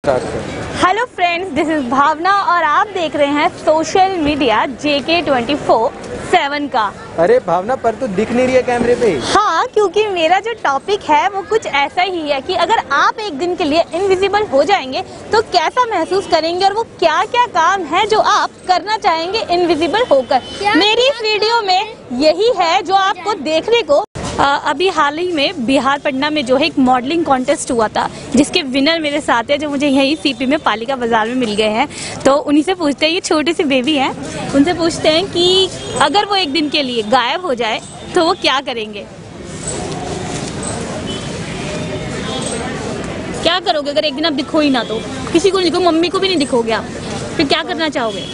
Start कर। Hello friends, this is भावना और आप देख रहे हैं सोशल मीडिया JK 24/7 का। अरे भावना, पर तू दिख नहीं रही है कैमरे पे। हाँ, क्योंकि मेरा जो टॉपिक है वो कुछ ऐसा ही है कि अगर आप एक दिन के लिए इनविजिबल हो जाएंगे तो कैसा महसूस करेंगे और वो क्या क्या काम है जो आप करना चाहेंगे इनविजिबल होकर। मेरी इस वीडियो में यही है जो आपको देखने को अभी हाल ही में बिहार पटना में जो है एक मॉडलिंग कॉन्टेस्ट हुआ था, जिसके विनर मेरे साथ है, जो मुझे यही CP में पालिका बाजार में मिल गए हैं। तो उन्हीं से पूछते हैं, ये छोटी सी बेबी है, उनसे पूछते हैं कि अगर वो एक दिन के लिए गायब हो जाए तो वो क्या करेंगे। क्या करोगे अगर एक दिन आप दिखो ही ना? तो किसी को नहीं दिखो, मम्मी को भी नहीं दिखोगे आप, फिर क्या करना चाहोगे?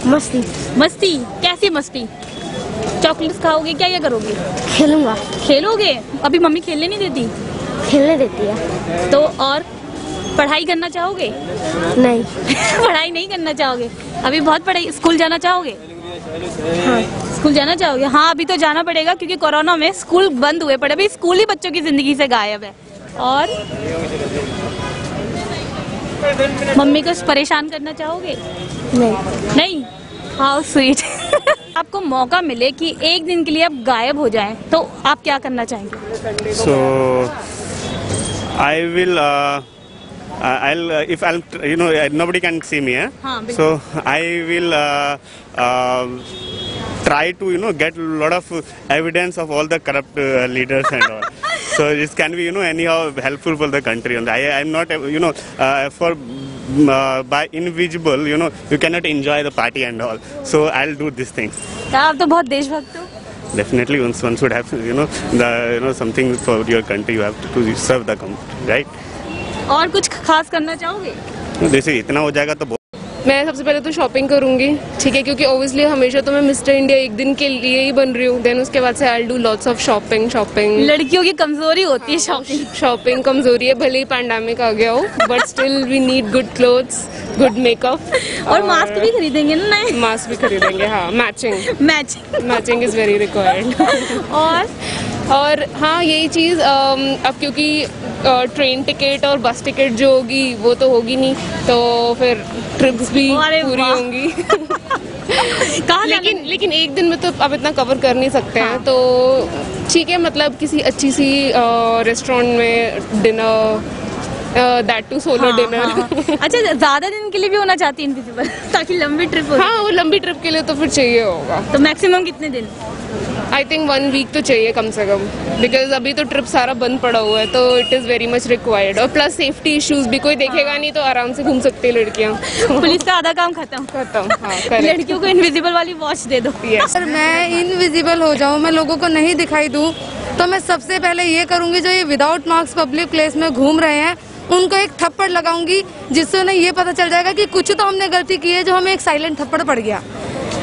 मस्ती। मस्ती? कैसी मस्ती? चॉकलेट्स खाओगे? क्या क्या करोगे? खेलूंगा। खेलोगे? अभी मम्मी खेलने नहीं देती? खेलने देती है। तो और पढ़ाई करना चाहोगे? नहीं। पढ़ाई नहीं करना चाहोगे? अभी बहुत पढ़ाई, स्कूल जाना चाहोगे? हाँ। स्कूल जाना चाहोगे? हाँ, अभी तो जाना पड़ेगा क्योंकि कोरोना में स्कूल बंद हुए पड़े। अभी स्कूल ही बच्चों की जिंदगी से गायब है। और मम्मी को परेशान करना चाहोगे? नहीं। नहीं? How sweet. आपको मौका मिले कि एक दिन के लिए आप गायब हो जाएं तो आप क्या करना चाहेंगे? So I will I'll if I'll nobody can see me, हाँ, so I will try to get a lot of evidence of all the corrupt leaders and all. So this can be anyhow helpful for the country. And I'm not for by invisible you cannot enjoy the party and all. So I'll do these things. आप तो बहुत देशभक्त हो। Definitely, one should have something for your country. You have to serve the country, right? और कुछ खास करना चाहोगे? जैसे इतना हो जाएगा तो मैं सबसे पहले तो शॉपिंग करूंगी, ठीक है, क्योंकि ऑब्वियसली हमेशा तो मैं मिस्टर इंडिया एक दिन के लिए ही बन रही हूँ। देन उसके बाद से I will do lots of shopping. लड़कियों की कमजोरी होती है शॉपिंग। शॉपिंग कमजोरी है, भले ही पैंडेमिक आ गया हो, but still we need good clothes, good makeup. और मास्क भी खरीदेंगे ना? नए मास्क भी खरीदेंगे, हाँ। Matching is very required. और हाँ, यही चीज़ अब क्योंकि ट्रेन टिकट और बस टिकट जो होगी वो तो होगी नहीं, तो फिर ट्रिप्स भी पूरी होंगी। लेकिन एक दिन में तो अब इतना कवर कर नहीं सकते हैं, तो ठीक है, मतलब किसी अच्छी सी रेस्टोरेंट में dinner, that too solo dinner. अच्छा, ज्यादा दिन के लिए भी होना चाहती है इनविजिबल ताकि लंबी ट्रिप हो? हाँ, वो लंबी ट्रिप के लिए तो फिर चाहिए होगा। तो मैक्सिमम कितने दिन? आई थिंक 1 वीक तो चाहिए कम से कम, बिकॉज अभी तो ट्रिप सारा बंद पड़ा हुआ है, तो it is very much required. और प्लस सेफ्टी इश्यूज भी, कोई देखेगा नहीं तो आराम से घूम सकती है लड़कियाँ। पुलिस का आधा काम खत्म। हाँ, लड़कियों को इनविजिबल वाली वॉच दे दो। अगर मैं इनविजिबल हो जाऊँ, मैं लोगों को नहीं दिखाई दूँ, तो मैं सबसे पहले ये करूँगी, जो ये विदाउट मास्क पब्लिक प्लेस में घूम रहे हैं उनको एक थप्पड़ लगाऊंगी, जिससे उन्हें ये पता चल जाएगा कि कुछ तो हमने गलती की है, जो हमें एक साइलेंट थप्पड़ पड़ गया।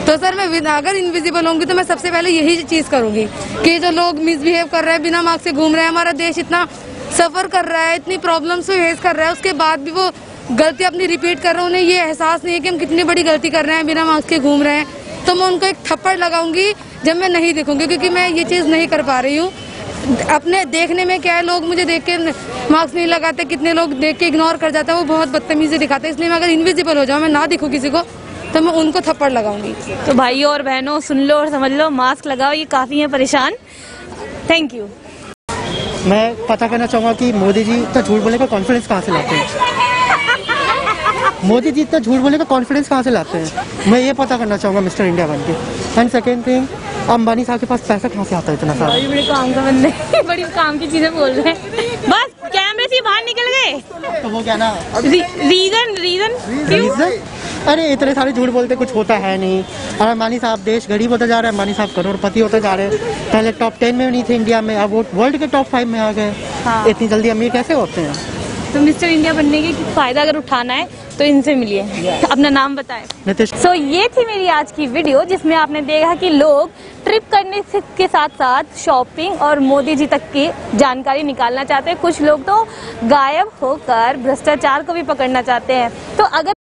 तो सर, मैं अगर इनविजिबल होंगी तो मैं सबसे पहले यही चीज़ करूंगी कि जो लोग मिसबिहेव कर रहे हैं, बिना मास्क से घूम रहे हैं, हमारा देश इतना सफ़र कर रहा है, इतनी प्रॉब्लम्स से फेस कर रहा है, उसके बाद भी वो गलती अपनी रिपीट कर रहे हैं, उन्हें ये एहसास नहीं है कि हम कितनी बड़ी गलती कर रहे हैं, बिना मास्क के घूम रहे हैं। तो मैं उनको एक थप्पड़ लगाऊंगी जब मैं नहीं दिखूंगी, क्योंकि मैं ये चीज़ नहीं कर पा रही हूँ। अपने देखने में क्या है, लोग मुझे देख के मास्क नहीं लगाते, कितने लोग देख के इग्नोर कर जाते हैं, वो बहुत बदतमीजी दिखाते हैं। इसलिए मैं अगर इनविजिबल हो जाऊँ, मैं ना दिखूँ किसी को, तो मैं उनको थप्पड़ लगाऊंगी। तो भाइयों और बहनों, सुन लो और समझ लो, मास्क लगाओ, ये काफ़ी है परेशान। Thank you. मैं पता करना चाहूँगा कि मोदी जी इतना झूठ बोलने का कॉन्फिडेंस कहाँ से लाते हैं? मोदी जी इतना झूठ बोलने का कॉन्फिडेंस कहाँ से लाते हैं? मैं ये पता करना चाहूँगा मिस्टर इंडिया बन के। एंड सेकेंड थिंग, अंबानी साहब के पास पैसा कहाँ से आता है इतना सारा? बड़े काम का बंदे, बड़ी काम की चीज़ें बोल रहे हैं। बस कैमरे से बाहर निकल गए तो वो क्या ना, रीजन अरे इतने सारे झूठ बोलते, कुछ होता है नहीं। और अंबानी साहब, देश गरीब होता जा रहा है, अंबानी साहब करोड़पति होते जा रहे हैं। पहले टॉप 10 में नहीं थे इंडिया में, अब वो वर्ल्ड के टॉप 5 में आ गए। हाँ। इतनी जल्दी अमीर कैसे होते हैं? तो मिस्टर इंडिया बनने के फायदा अगर उठाना है तो इनसे मिलिए। अपना नाम बताएं। नीतीश। ये थी मेरी आज की वीडियो, जिसमें आपने देखा कि लोग ट्रिप करने के साथ साथ शॉपिंग और मोदी जी तक की जानकारी निकालना चाहते हैं। कुछ लोग तो गायब होकर भ्रष्टाचार को भी पकड़ना चाहते हैं। तो अगर